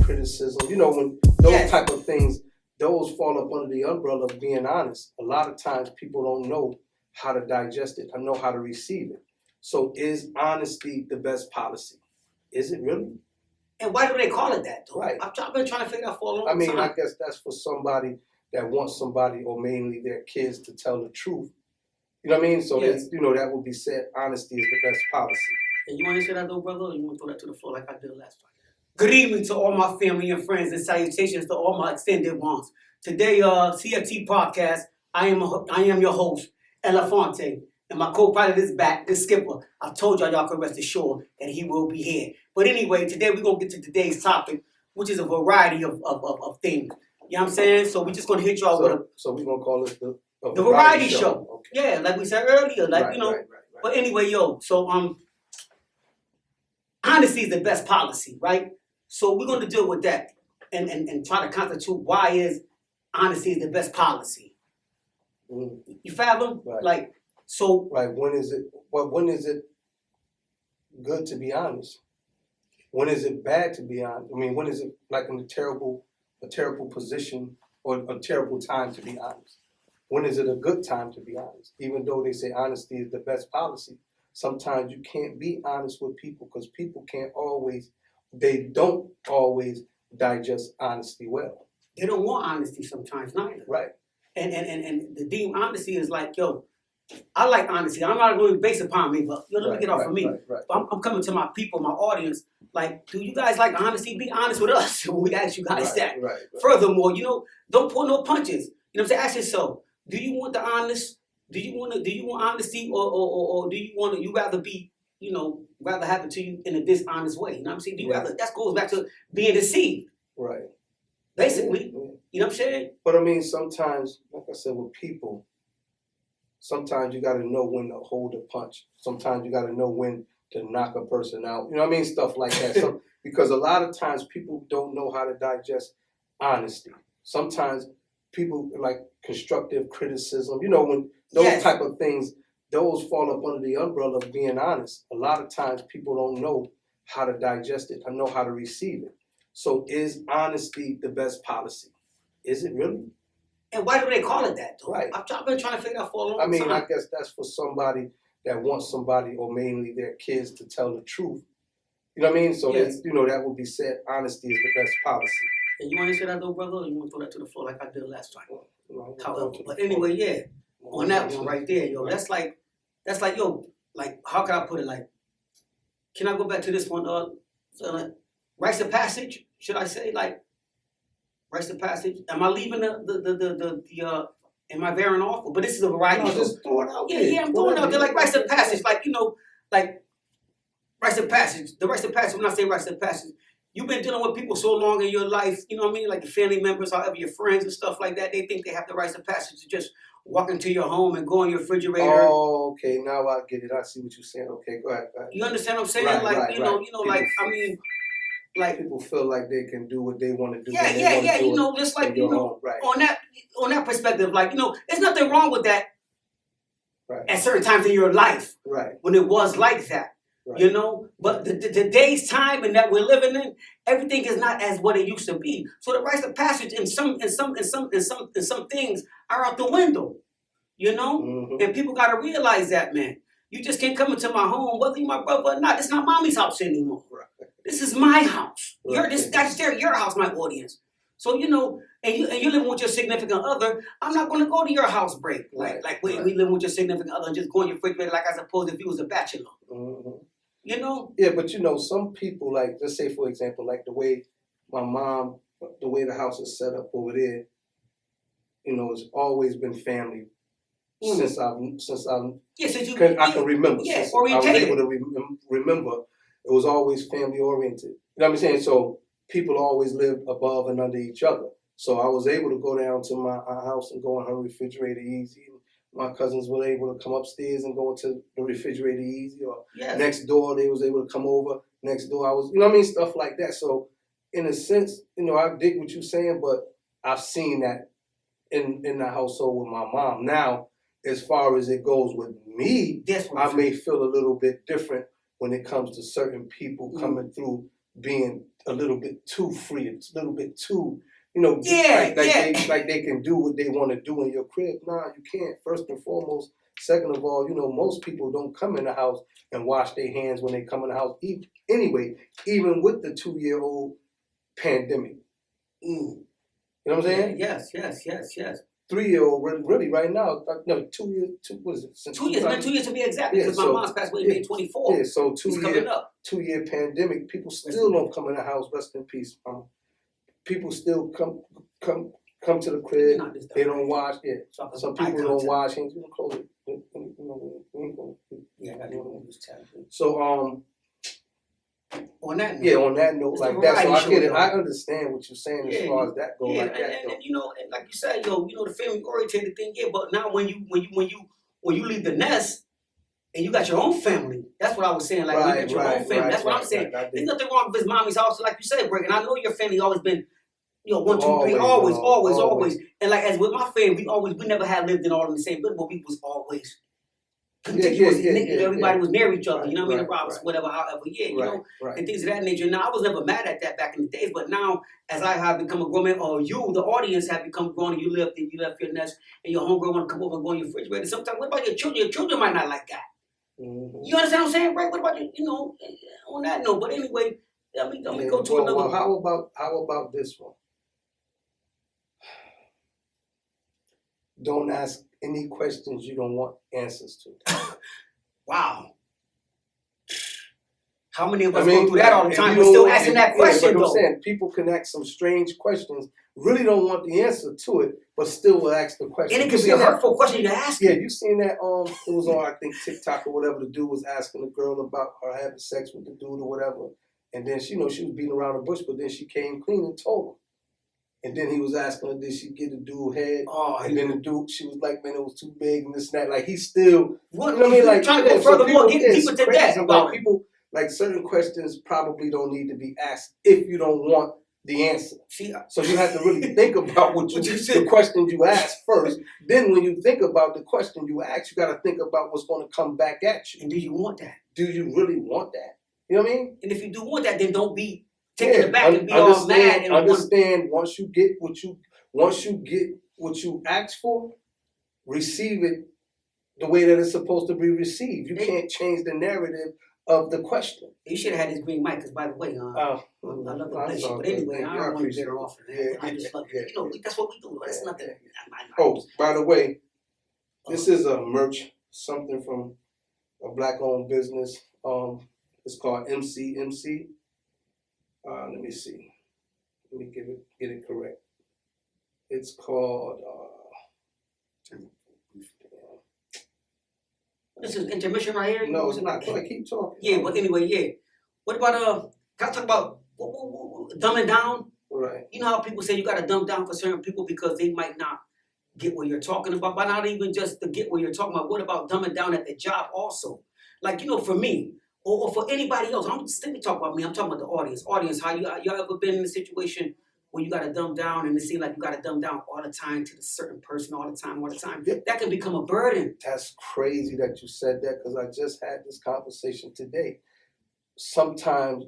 criticism. When those type of things, those fall up under the umbrella of being honest. A lot of times people don't know how to digest it, or know how to receive it. So is honesty the best policy? Is it really? And why do they call it that, though? Right. I've been trying to figure out for a long time. I guess that's for somebody that wants somebody, or mainly their kids, to tell the truth. You know what I mean? So yes. that would be said, honesty is the best policy. And you want to say that, though, brother, or you want to throw that to the floor like I did last time? Good evening to all my family and friends, and salutations to all my extended ones. Today, CFT Podcast, I am your host, Elefante, and my co-pilot is back, the skipper. I told y'all can rest assured that he will be here. But anyway, today we're going to get to today's topic, which is a variety of things. You know what I'm saying? So we're just going to hit y'all with a... So we're going to call it the variety show. Okay. Yeah, like we said earlier, Right. But anyway, so honesty is the best policy, right? So we're going to deal with that and try to constitute why is honesty is the best policy. Mm. You fathom? Right. When is it good to be honest? When is it bad to be honest? I mean, when is it like in a terrible position or a terrible time to be honest? When is it a good time to be honest? Even though they say honesty is the best policy, sometimes you can't be honest with people because people they don't always digest honesty well. They don't want honesty sometimes, neither. Right. And the deem honesty is like, yo, I like honesty. I'm not going to base upon me, but let me get off of me. Right. I'm coming to my people, my audience. Like, do you guys like honesty? Be honest with us when we ask you guys that. Right. Furthermore, don't pull no punches. You know what I'm saying? Ask yourself, do you want the honest? Do you want honesty, or do you rather be, rather have it to you in a dishonest way? You know what I'm saying? Do you rather? That goes back to being deceived. Right. Basically, Yeah. You know what I'm saying? But I mean, sometimes, like I said, with people, sometimes you got to know when to hold a punch. Sometimes you got to know when to knock a person out. You know what I mean? Stuff like that. Because a lot of times people don't know how to digest honesty. Sometimes people like constructive criticism. When those type of things, those fall up under the umbrella of being honest. A lot of times people don't know how to digest it, or know how to receive it. So is honesty the best policy? Is it really? And why do they call it that, though? Right. I've been trying to figure out for a long time. I guess that's for somebody that wants somebody, or mainly their kids, to tell the truth. You know what I mean? So yes. that would be said, honesty is the best policy. And you want to say that, though, brother, or you want to throw that to the floor like I did last time? However, but anyway, yeah. On that one right there, yo, that's like, yo, like, how can I put it? Like, can I go back to this one? Rites of passage, should I say? Like, rites of passage. Am I leaving am I veering off? But this is a variety show. Just throw it out there. Yeah, I'm throwing it out there like rites of passage. Like, like rites of passage. The rites of passage, when I say rites of passage, you've been dealing with people so long in your life, you know what I mean? Like your family members, however your friends and stuff like that, they think they have the rites of passage to just walk into your home and go in your refrigerator. Oh, okay. Now I get it. I see what you're saying. Okay, go ahead. You understand what I'm saying? Like people feel like they can do what they want to do. Yeah. Just like on that perspective, like there's nothing wrong with that. Right. At certain times in your life, right, when it was like that. Right. But the day's time and that we're living in, everything is not as what it used to be. So the rites of passage in some things are out the window, Mm-hmm. And people got to realize that, man. You just can't come into my home, whether you're my brother or not. It's not mommy's house anymore. Right. This is my house. Right. That's your house, my audience. So and you're living with your significant other. I'm not going to go to your house break like we live with your significant other and just go in your refrigerator like I suppose if you was a bachelor. Mm-hmm. Yeah, but some people, like, let's say for example, like the way my mom, the way the house is set up over there, it's always been family since I can remember. Yeah, since I was able to remember, it was always family oriented. You know what I'm saying? So people always lived above and under each other. So I was able to go down to my house and go in her refrigerator easy. My cousins were able to come upstairs and go into the refrigerator easy, or next door they was able to come over. Next door I was, stuff like that. So in a sense, I dig what you're saying, but I've seen that in the household with my mom. Now, as far as it goes with me, I may feel a little bit different when it comes to certain people coming through being a little bit too free, it's a little bit too, you know, like they can do what they want to do in your crib. Nah, you can't. First and foremost. Second of all, you know, most people don't come in the house and wash their hands when they come in the house. Anyway, even with the 2-year-old pandemic. You know what I'm saying? Yes. 3-year-old really right now. No, 2 years. What is it? Since 2 years. It's been 2 years to be exact. Because my mom's passed away in May 24. Yeah, so coming up. 2-year pandemic. People still don't come in the house. Rest in peace. People still come to the crib. They don't wash. Yeah, some people don't wash hands. You don't close it. Yeah, I got to So on that note, on that note, like that. So I get it. I understand what you're saying as far as that goes. Yeah, like that, and you know, and like you said, you know, the family oriented thing. Yeah, but now when you leave the nest and you got your own family, that's what I was saying. Like you got your own family. That's what I'm saying. There's nothing wrong with his mommy's house, like you said, Greg. And I know your family always been. 1, 2, 3, always. And like as with my family, we never had lived in all in the same building, but we was always contiguous. Everybody was near each other. You know what I mean? Roberts, whatever, however. Yeah, you know, and things of that nature. Now I was never mad at that back in the days, but now as I have become a grown man, or you, the audience, have become grown, and you left your nest, and your homegirl want to come over and go in your refrigerator. Sometimes, what about your children? Your children might not like that. You understand what I'm saying, right? What about you know, on that note? But anyway, let me go to another. Well, how about this one? Don't ask any questions you don't want answers to. Wow. How many of us go through that all the time? We're still asking that question, though. I'm saying people can ask some strange questions, really don't want the answer to it, but still will ask the question. And it could be a hurtful question to ask. Yeah, you seen that? It was on, I think, TikTok or whatever. The dude was asking the girl about her having sex with the dude or whatever, and then she was beating around the bush, but then she came clean and told him. And then he was asking her, did she get the dude head? And then the dude, she was like, man, it was too big and this and that. Like, he's still, you know what I mean? Like, trying to go further, more, get deeper to that. About people, like, certain questions probably don't need to be asked if you don't want the answer. So you have to really think about the question you ask first. Then when you think about the question you ask, you got to think about what's going to come back at you. And do you want that? Do you really want that? You know what I mean? And if you do want that, then don't be taking it back and be all mad. And understand once you get what you asked for, receive it the way that it's supposed to be received. You can't change the narrative of the question. You should have had this green mic, because by the way, I love the bless you. But anyway, I don't want to get her off of that. Yeah, I just love it. You know, that's what we do. That's nothing. Oh, by the way, this is a merch, something from a black-owned business. It's called MC. Let me see. Let me get it correct. It's called. This is intermission right here. No, it's not. Keep talking. Yeah, but anyway, yeah. What about can I talk about dumbing down? Right. You know how people say you got to dumb down for certain people because they might not get what you're talking about, but not even just to get what you're talking about. What about dumbing down at the job also? Like, you know, for me. Or for anybody else. Let me talk about me. I'm talking about the audience. Audience, how y'all ever been in a situation where you got to dumb down and it seems like you got to dumb down all the time to the certain person all the time? Yeah. That can become a burden. That's crazy that you said that, because I just had this conversation today. Sometimes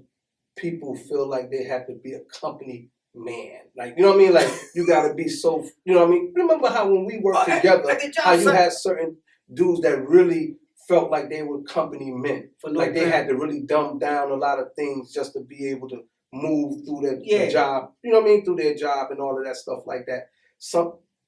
people feel like they have to be a company man. Like, you know what I mean? Like, you got to be so, you know what I mean? Remember how when we worked together, how you had certain dudes that really felt like they were company men. Like they had to really dumb down a lot of things just to be able to move through their job. You know what I mean? Through their job and all of that stuff like that.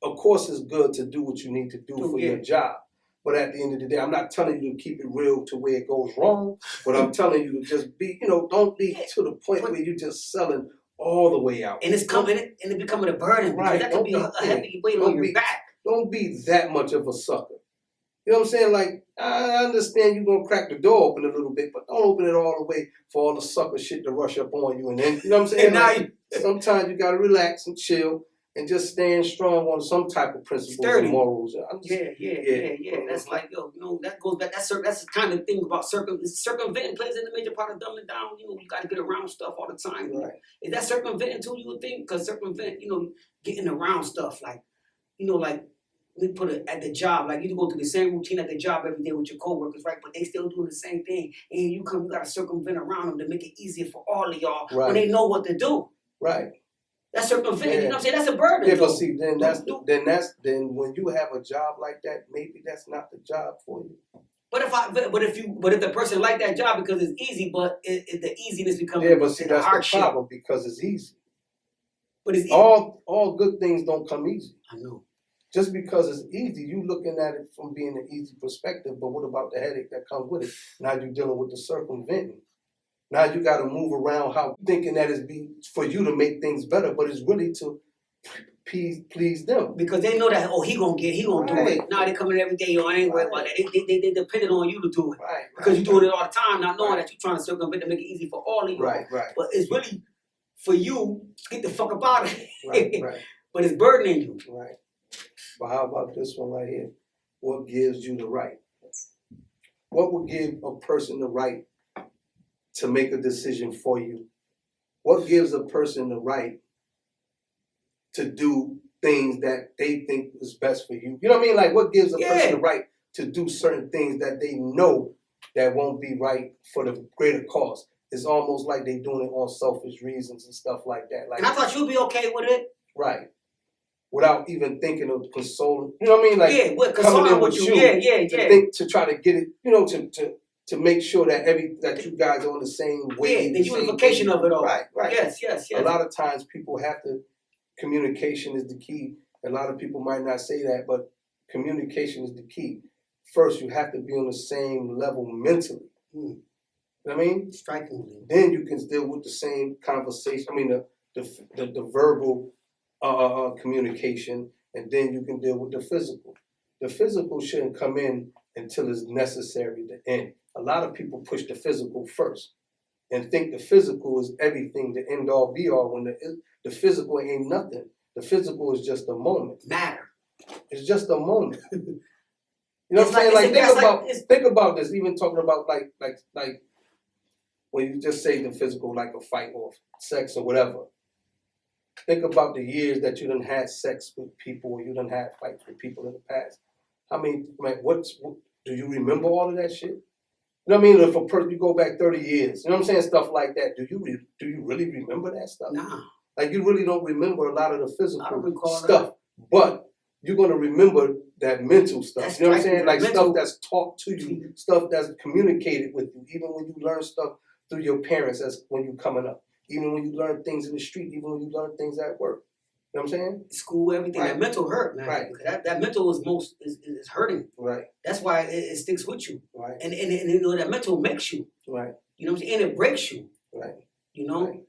Of course, it's good to do what you need to do for your job. But at the end of the day, I'm not telling you to keep it real to where it goes wrong. But I'm telling you to just be, you know, don't be to the point where you're just selling all the way out. And it's becoming a burden. Right. That could be a heavy weight on your back. Don't be that much of a sucker. You know what I'm saying? Like, I understand you're going to crack the door open a little bit, but don't open it all the way for all the sucker shit to rush up on you. And then, you know what I'm saying? Like, sometimes you got to relax and chill and just stand strong on some type of principles and morals. Yeah. That's like, yo, you know, that goes back. That's the kind of thing about circumventing plays in a major part of dumbing down. You know, you got to get around stuff all the time. Right. Is that circumventing too, you would think? Because circumvent, you know, getting around stuff like, you know, like, let me put it at the job, like you go through the same routine at the job every day with your coworkers, right? But they still doing the same thing, and you gotta circumvent around them to make it easier for all of y'all when they know what to do. Right. That's circumventing. You know what I'm saying? That's a burden. Yeah, but see, then when you have a job like that, maybe that's not the job for you. But if the person like that job because it's easy, but the easiness becomes but see, that's hardship. the problem because it's easy. But it's easy. All good things don't come easy. I know. Just because it's easy, you looking at it from being an easy perspective, but what about the headache that comes with it? Now you're dealing with the circumventing. Now you got to move around how thinking that is for you to make things better, but it's really to please them. Because they know that, he gonna do it. Now they coming every day, I ain't worried about that. They depending on you to do it. Right. Because you're doing it all the time, not knowing that you're trying to circumvent to make it easy for all of you. Right. But it's really for you to get the fuck up out of it. Right. But it's burdening you. Right. But how about this one right here? What gives you the right? What would give a person the right to make a decision for you? What gives a person the right to do things that they think is best for you? You know what I mean? Like, what gives a person the right to do certain things that they know that won't be right for the greater cause? It's almost like they doing it on selfish reasons and stuff like that. Like, and I thought you'd be okay with it. Right. Without even thinking of consoling. You know what I mean? Like, coming in with you. To try to get it, to make sure that you guys are on the same wave. The unification of it all. Right. Yes. A lot of times people have to, communication is the key. A lot of people might not say that, but communication is the key. First, you have to be on the same level mentally. You know what I mean? Strikingly. Then you can deal with the same conversation. I mean, the verbal communication, and then you can deal with the physical. The physical shouldn't come in until it's necessary to end. A lot of people push the physical first and think the physical is everything, the end all be all, when the physical ain't nothing. The physical is just a moment. Matter. It's just a moment. You know what I'm saying? Think about this. Even talking about like when you just say the physical, like a fight or sex or whatever. Think about the years that you done had sex with people, or you done had fights with people in the past. Do you remember all of that shit? You know what I mean? If a person, you go back 30 years, you know what I'm saying? Stuff like that. Do you really remember that stuff? Nah. Like, you really don't remember a lot of the physical stuff. That. But you're going to remember that mental stuff. That's you know what I'm saying? Like mental. Stuff that's taught to you, stuff that's communicated with you, even when you learn stuff through your parents as when you're coming up. Even when you learn things in the street, even when you learn things at work. You know what I'm saying? School, everything. Right. That mental hurt, man. Right. That mental is hurting. Right. That's why it sticks with you. Right. And that mental makes you. Right. You know what I'm saying? And it breaks you. Right. You know? Right.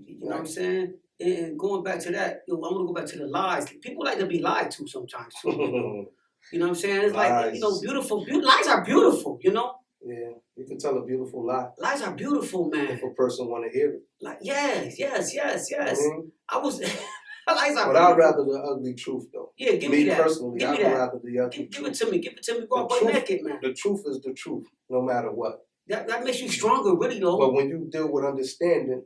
You know what I'm saying? And going back to that, I'm gonna go back to the lies. People like to be lied to sometimes too. You know what I'm saying? It's lies. Like, beautiful. Lies are beautiful, you know? Yeah, you can tell a beautiful lie. Lies are beautiful, man. If a person want to hear it. Like, yes. Mm-hmm. Lies are but I'd rather the ugly truth, though. Yeah, give me that. Personally, I'd rather the ugly truth. Give it to me. Give it to me. Go butt naked, man. The truth is the truth, no matter what. That makes you stronger, really, though. But when you deal with understanding,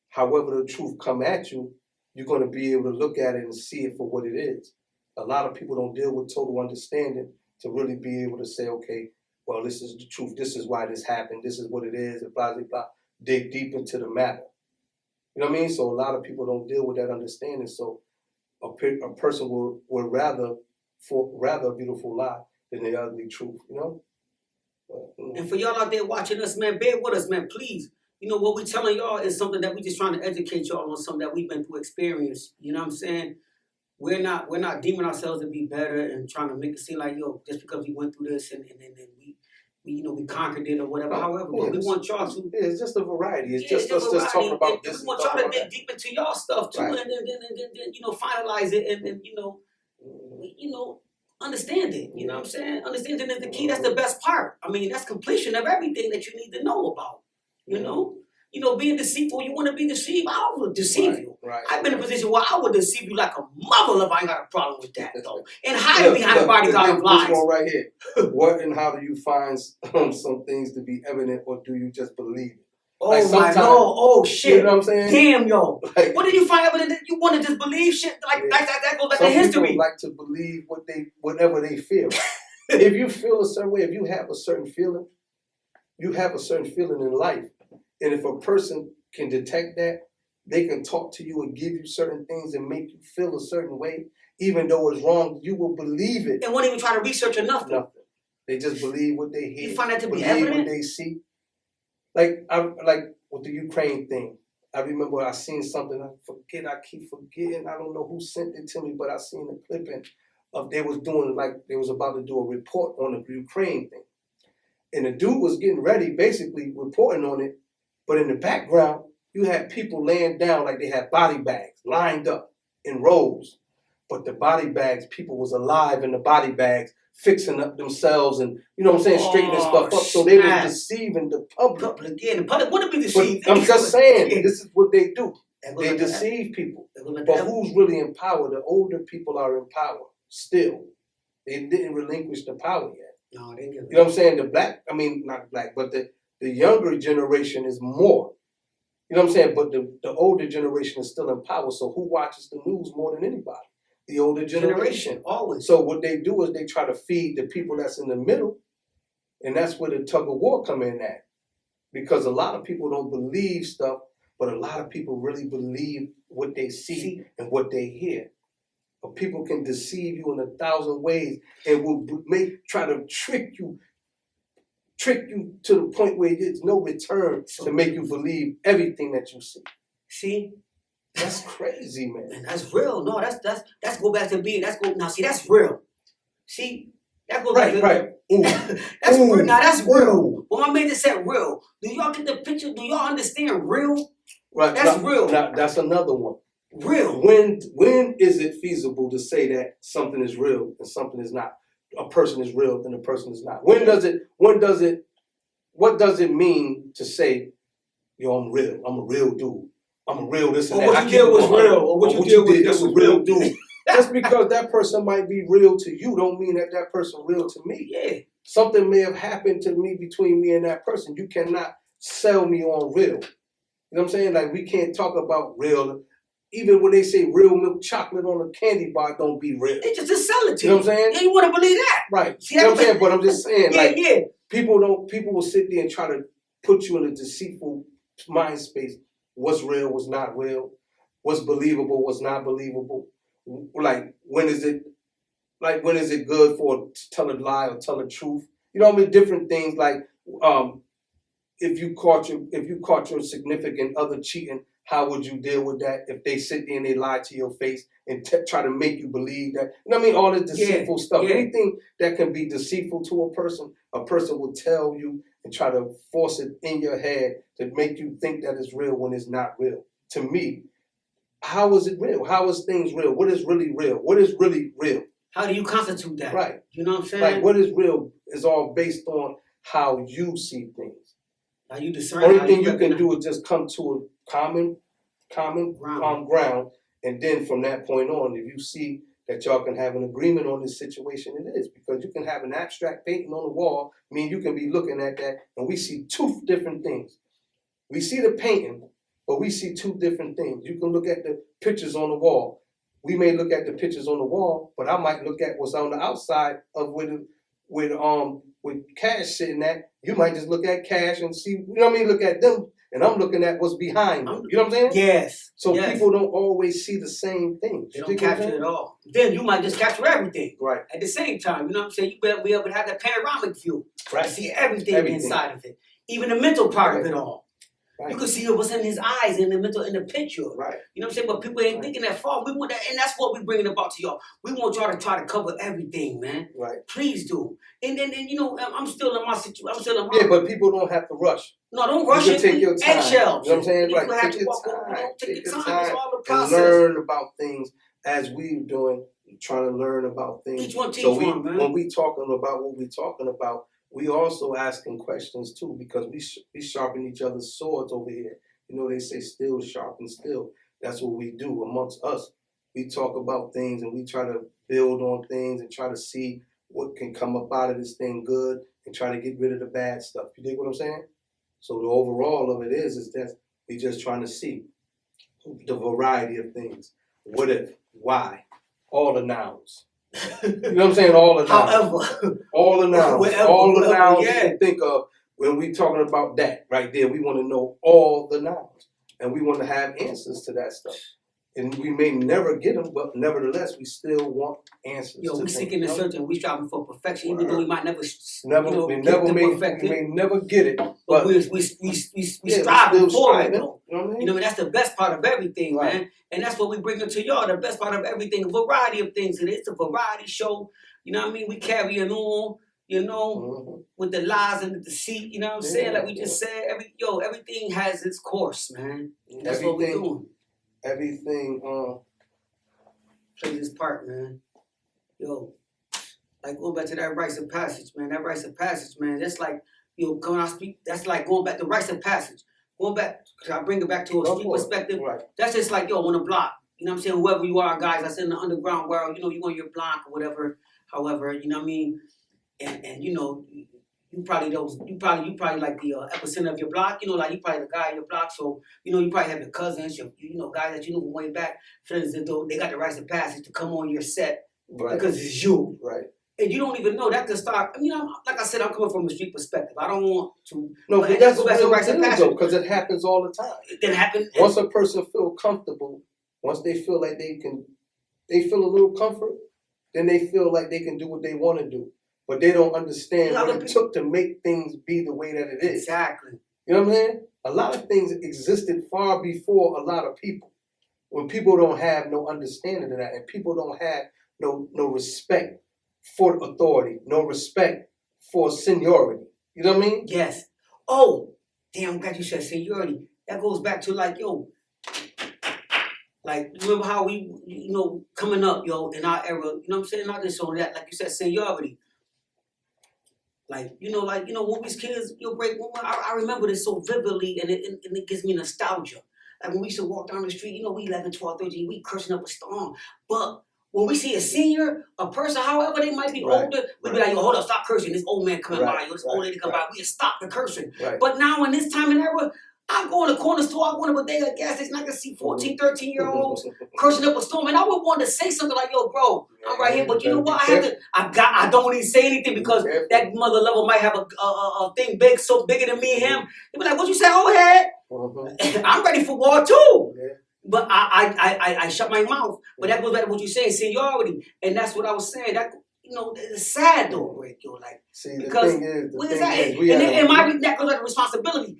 however the truth come at you, you're going to be able to look at it and see it for what it is. A lot of people don't deal with total understanding to really be able to say, okay, well, this is the truth. This is why this happened. This is what it is. And blah, blah, blah. Dig deep into the matter. You know what I mean? So a lot of people don't deal with that understanding. So a person will rather a beautiful lie than the ugly truth, you know? But, and for y'all out there watching us, man, bear with us, man, please. You know, what we're telling y'all is something that we're just trying to educate y'all on, something that we've been through experience. You know what I'm saying? We're not deeming ourselves to be better and trying to make it seem like, just because we went through this and we conquered it or whatever. However, but we want y'all to. Yeah, it's just a variety. It's just us just talking about this. We want y'all to dig deep into y'all stuff too, right. and then finalize it and understand it. You know what I'm saying? Understanding is the key. That's the best part. I mean, that's completion of everything that you need to know about. You know, being deceitful, you want to be deceived, I will deceive you. Right. I've been in a position where I would deceive you like a mother if I ain't got a problem with that, though. And hide behind a bodyguard of lies. This one right here. What and how do you find some things to be evident, or do you just believe it? Oh Like my sometimes, lord! Oh you shit! know what I'm saying? Damn, yo! Like, What did you find evidence that you want to just believe shit like yeah. that goes back Some to history? people like to believe whatever they feel. If you feel a certain way, if you have a certain feeling, you have a certain feeling in life. And if a person can detect that, they can talk to you and give you certain things and make you feel a certain way, even though it's wrong, you will believe it. And won't even try to research or nothing. Nothing. They just believe what they hear. You find that to be believe evident? what they see. Like with the Ukraine thing. I remember I seen something, I keep forgetting. I don't know who sent it to me, but I seen a clipping of they was about to do a report on the Ukraine thing. And the dude was getting ready, basically reporting on it, but in the background, you had people laying down like they had body bags lined up in rows. But the body bags, people was alive in the body bags, fixing up themselves and, you know what I'm saying, straightening stuff up. So they was deceiving the public. The public wouldn't be deceived. But I'm just saying, this is what they do. They deceive people. But who's really in power? The older people are in power still. They didn't relinquish the power yet. No, they didn't. You know what I'm saying? Not black, but the younger generation is more. You know what I'm saying? But the older generation is still in power. So who watches the news more than anybody? The older generation. Always. So what they do is they try to feed the people that's in the middle, and that's where the tug of war come in at. Because a lot of people don't believe stuff, but a lot of people really believe what they see and what they hear. But people can deceive you in 1,000 ways and will try to trick you to the point where there's no return to make you believe everything that you see. See? That's crazy, man. And that's real. No, that's go back to being. That's real. See, that goes back to right. That's real. Now that's real. When my man just said real, do y'all get the picture? Do y'all understand real? Right. That's real. That's another one. Real. When is it feasible to say that something is real and something is not? A person is real and a person is not. What does it mean to say, yo, I'm real, I'm a real dude, I'm a real this and that. What you did was real, or what you did was a real dude. Just because that person might be real to you don't mean that person real to me. Yeah. Something may have happened to me between me and that person. You cannot sell me on real. You know what I'm saying? Like, we can't talk about real. Even when they say real milk chocolate on a candy bar, don't be real. They just sell it to you. You know what I'm saying? Yeah, you want to believe that. Right. See, you know what I'm saying? But I'm just saying, yeah. People will sit there and try to put you in a deceitful mind space. What's real, what's not real, what's believable, what's not believable. Like, when is it good to tell a lie or tell the truth? You know what I mean? Different things like if you caught your significant other cheating, how would you deal with that if they sit there and they lie to your face and try to make you believe that? You know what I mean? All this deceitful stuff. Yeah. Anything that can be deceitful to a person will tell you and try to force it in your head to make you think that it's real when it's not real. To me, how is it real? How is things real? What is really real? What is really real? How do you constitute that? Right. You know what I'm saying? Like, what is real is all based on how you see things. How you discern. Only thing you can do is just come to a common ground, and then from that point on, if you see that y'all can have an agreement on this situation, it is. Because you can have an abstract painting on the wall. I mean, you can be looking at that, and we see two different things. We see the painting, but we see two different things. You can look at the pictures on the wall. We may look at the pictures on the wall, but I might look at what's on the outside of with Cash sitting at. You might just look at Cash and see, you know what I mean? Look at them, and I'm looking at what's behind them. You know what I'm saying? Yes. So people don't always see the same thing. They don't capture it all. Then you might just capture everything. Right. At the same time, you know what I'm saying? You better be able to have that panoramic view. Right. To see everything inside of it. Even the mental part of it all. Right. You can see what's in his eyes in the picture. Right. You know what I'm saying? But people ain't thinking that far. We want that, and that's what we're bringing about to y'all. We want y'all to try to cover everything, man. Right. Please do. And you know, I'm still in my situation. Yeah, but people don't have to rush. No, don't rush it. Take your time. Eggshells. You know what I'm saying? Like, take your time. Take your time. It's all the process. And learn about things as we're doing, trying to learn about things. Each one teach one, man. When we talking about what we're talking about, we also asking questions too, because we sharpen each other's swords over here. You know, they say still sharpen still. That's what we do amongst us. We talk about things and we try to build on things and try to see what can come up out of this thing good and try to get rid of the bad stuff. You dig what I'm saying? So the overall of it is that we just trying to see the variety of things. What if, why, all the nouns. You know what I'm saying? All the nouns. However, All the nouns. Whatever, all the whatever, nouns yeah. you can think of when we talking about that right there. We want to know all the nouns. And we want to have answers to that stuff. And we may never get them, but nevertheless, we still want answers. yo, to we things, seeking you and know? searching. We striving for perfection, even though we might never, we get never the may, perfect we it. may never get it, But but we yeah, striving we still for it, striving. though. You know what I mean? You know, that's the best part of everything, Right. man. And that's what we bring to y'all. The best part of everything, a variety of things. And it's a variety show. You know what I mean? We carrying on, you know, Mhm. with the lies and the deceit. You know what I'm saying? Like we just said, everything has its course, man. That's what we're doing. Everything. Play this part, man. Yo, like going back to that rites of passage, man. That rites of passage, man. That's like, when I speak, that's like going back to rites of passage. Going back, cause I bring it back to a street perspective. Right. That's just like, on the block. You know what I'm saying? Whoever you are, guys, that's in the underground world, you on your block or whatever, however, you know what I mean? And you probably like the epicenter of your block, like you probably the guy in your block, so you probably have your cousins, your guys that you know from way back, feelings that though they got the rites of passage to come on your set because it's you. Right. And you don't even know that could start. Like I said, I'm coming from a street perspective. I don't want to. No, but that's the rites of passage because it happens all the time. It happens. Once a person feel comfortable, once they feel like they feel a little comfort, then they feel like they can do what they want to do. But they don't understand what it took to make things be the way that it is. Exactly. You know what I'm saying? A lot of things existed far before a lot of people. When people don't have no understanding of that, and people don't have no respect for authority, no respect for seniority. You know what I mean? Yes. Oh, damn, I'm glad you said seniority. That goes back to like, remember how we, coming up, in our era, you know what I'm saying? Not just on that, like you said, seniority. Like, when we was kids, I remember this so vividly, and it gives me nostalgia. Like, when we used to walk down the street, we 11, 12, 13, we cursing up a storm. But when we see a senior, a person, however they might be older, we'd be like, yo, hold up, stop cursing. This old man coming by, this old lady coming by. We stop the cursing. Right. But now in this time and era, I go in the corner store, I go in a bodega, gas station, I can see 14, 13-year-olds cursing up a storm. And I would want to say something like, yo, bro, I'm right here. But you know what? I don't even say anything because that mother level might have a thing big, so bigger than me and him. They be like, what you say, old head? I'm ready for war too. Yeah. But I shut my mouth. But that goes back to what you're saying, seniority. And that's what I was saying. That it's sad though, Rick. Like, see, because the what thing is that? Is, that goes back to responsibility.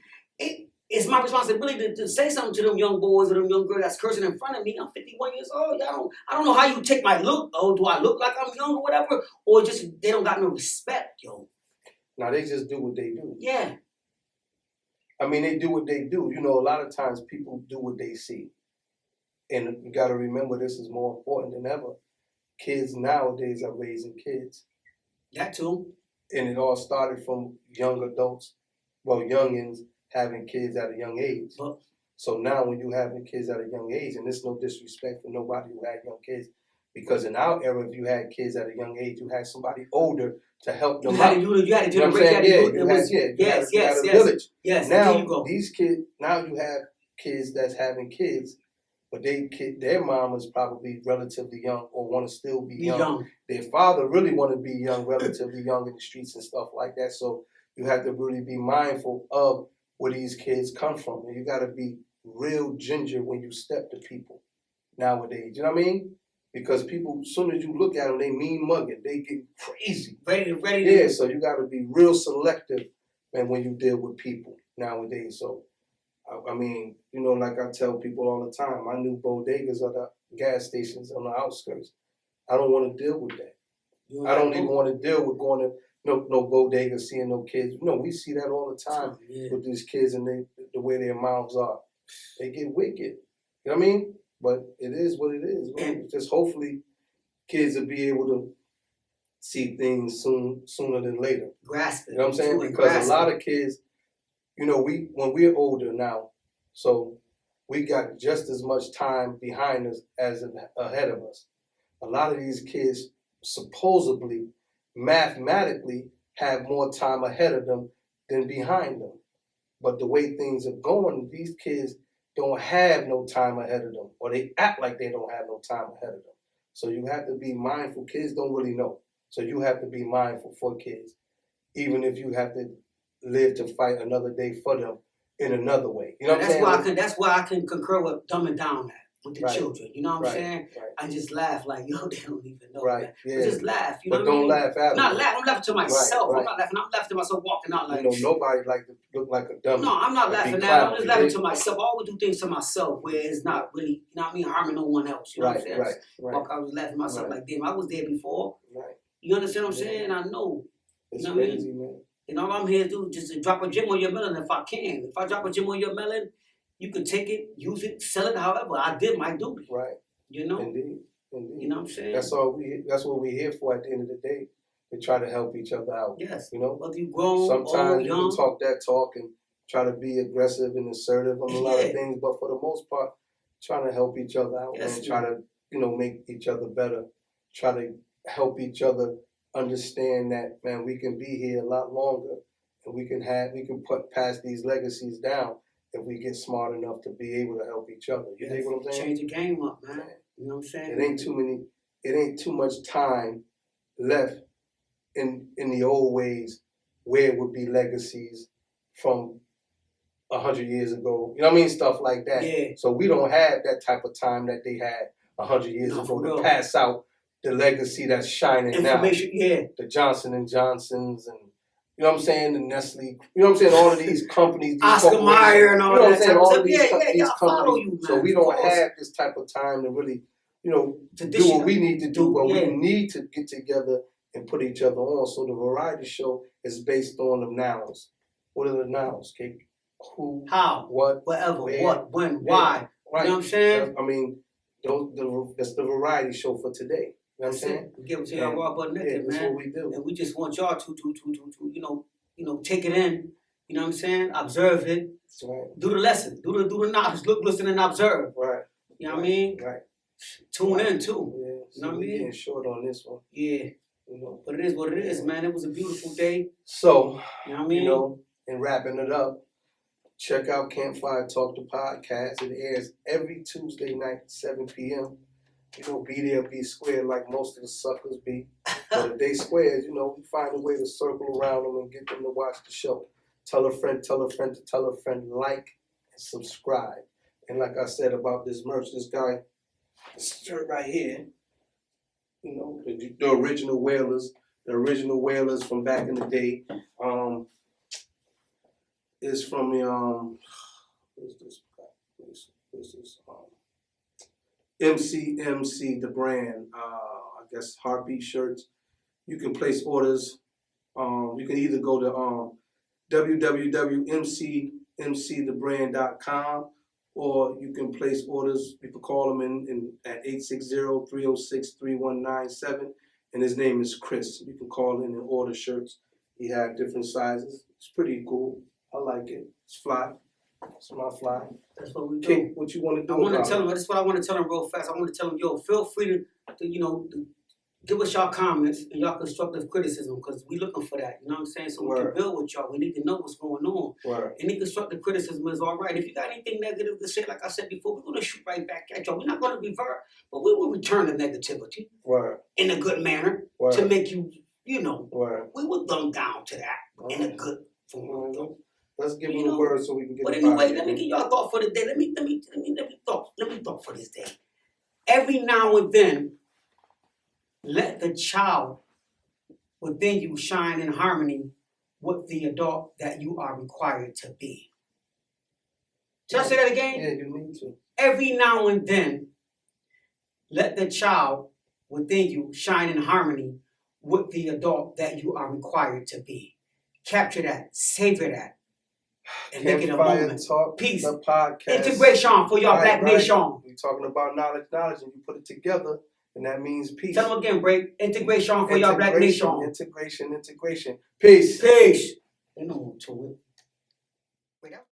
It's my responsibility to say something to them young boys or them young girls that's cursing in front of me. I'm 51 years old. I don't know how you take my look. Oh, do I look like I'm young or whatever? Or just they don't got no respect, yo. Now they just do what they do. Yeah. I mean, they do what they do. A lot of times people do what they see. And you got to remember, this is more important than ever. Kids nowadays are raising kids. That too. And it all started from young adults, youngins, having kids at a young age. So now when you having kids at a young age, and there's no disrespect for nobody who had young kids, because in our era, if you had kids at a young age, you had somebody older to help them out. You had to you know what I'm saying? You had a village. Yes. Now these kids, now you have kids that's having kids, but their mom is probably relatively young or want to still be young. Their father really want to be young, relatively young in the streets and stuff like that. So you have to really be mindful of where these kids come from. And you got to be real ginger when you step to people nowadays. You know what I mean? Because people, as soon as you look at them, they mean mugging. They get crazy. Ready. Yeah, so you got to be real selective, man, when you deal with people nowadays. So, I mean, like I tell people all the time, I knew bodegas are the gas stations on the outskirts. I don't want to deal with that. I don't even want to deal with going to no bodega, seeing no kids. We see that all the time with these kids and the way their mouths are. They get wicked. You know what I mean? But it is what it is. Just hopefully kids will be able to see things sooner than later. Grasp it. You know what I'm saying? Because a lot of kids, when we're older now, so we got just as much time behind us as ahead of us. A lot of these kids supposedly, mathematically, have more time ahead of them than behind them. But the way things are going, these kids don't have no time ahead of them, or they act like they don't have no time ahead of them. So you have to be mindful. Kids don't really know. So you have to be mindful for kids, even if you have to live to fight another day for them in another way. You know what I'm saying? That's why I can concur with dumbing down that with the Right. children. You know what I'm saying? Right. I just laugh like, yo, they don't even know. Right. Man. Yeah. But just laugh. You But know don't what I mean? laugh at Not them. laugh. I'm laughing to myself. Right. I'm not laughing. I'm laughing to myself walking out like. You know, nobody like to look like a dummy. No, I'm not Or be laughing at it. clown. I'm just laughing to myself. I always do things to myself where it's not really, you know what I mean, harming no one else. You know what I'm saying? Right. Walk out, I was laughing to myself Right. like, damn, I was there before. Right. You understand what I'm Yeah. saying? I know. It's You know what I mean? crazy, man. And all I'm here to do is just to drop a gem on your melon if I can. If I drop a gem on your melon, you can take it, use it, sell it, however. I did my duty. Right. You know? Indeed. You know what I'm saying? That's what we're here for at the end of the day. To try to help each other out. Yes. You know? Whether you grown, Sometimes old, you young. can talk that talk and try to be aggressive and assertive on a lot Yeah. of things, but for the most part, trying to help each other out Yes, and try to, make each other better. Try to help each other understand that, man, we can be here a lot longer and we can pass these legacies down if we get smart enough to be able to help each other. You dig what I'm saying? Change the game up, man. You know what I'm saying? It ain't too much time left in the old ways where it would be legacies from 100 years ago. You know what I mean? Stuff like that. Yeah. So we don't have that type of time that they had 100 years No, ago for to real. pass out the legacy that's shining Information, yeah. now. The Johnson and Johnsons and you know what I'm saying? The Nestle. You know what I'm saying? All of these companies, these Oscar corporations, Mayer and all you know what I'm that saying? type of All stuff. of these, Yeah, I follow companies. you, man. So we of don't course. have this type of time to really, To do dish what it we up. need to do, but Yeah. we need to get together and put each other on. So the variety show is based on the nouns. What are the nouns, Cake? Who, How, what, whatever, where, what, when, yeah. why. Right. You know what I'm saying? I mean, that's the variety show for today. You know what I'm saying? We give it to y'all raw but naked, Yeah, that's man. what we do. And we just want y'all to take it in. You know what I'm saying? Observe it. Right. Do the lesson. Do the knowledge. Look, listen, and observe. Right. You know what I mean? Right. Tune in too. Yeah. You know what I we're mean? getting short on this one. Yeah. But it is what it is, man. It was a beautiful day. So, You know what I mean? and wrapping it up, check out Campfire Talk the podcast. It airs every Tuesday night at 7 p.m. Be there, be square like most of the suckers be. But if they squares, we find a way to circle around them and get them to watch the show. Tell a friend to tell a friend, like and subscribe. And like I said about this merch, this guy, this shirt right here, the original Whalers from back in the day, is from the what is this? MC the brand. I guess Heartbeat shirts. You can place orders. You can either go to www.mcmcthebrand.com or you can place orders. You can call him in at 860-306-3197. And his name is Chris. You can call in and order shirts. He have different sizes. It's pretty cool. I like it. It's fly. It's my fly. That's what we do. King, what you want to do? I want to about tell it? them. That's what I want to tell them real fast. I want to tell them, yo, feel free to give us y'all comments and y'all constructive criticism because we looking for that. You know what I'm saying? So we can build with y'all. We need to know what's going on. Word. Any constructive criticism is all right. If you got anything negative to say, like I said before, we're gonna shoot right back at y'all. We're not gonna revert, but we will return the negativity Word. in a good manner Word. to make you, Word. we will dumb down to that in a good form. Mhm. Let's give him the word so we can get. But up anyway, out of let me here. give y'all a thought for the day. Let me thought for this day. Every now and then, let the child within you shine in harmony with the adult that you are required to be. Should I say that again? Yeah, you need to. Every now and then, let the child within you shine in harmony with the adult that you are required to be. Capture that, savor that, and make it a Campfire moment. Talk, Peace. the podcast. Integration for y'all Black Nation. We're talking about knowledge, and you put it together, and that means peace. Tell them again, break. Integration for y'all Black Nation. Integration. Peace. Peace. Ain't no more to it. Wait,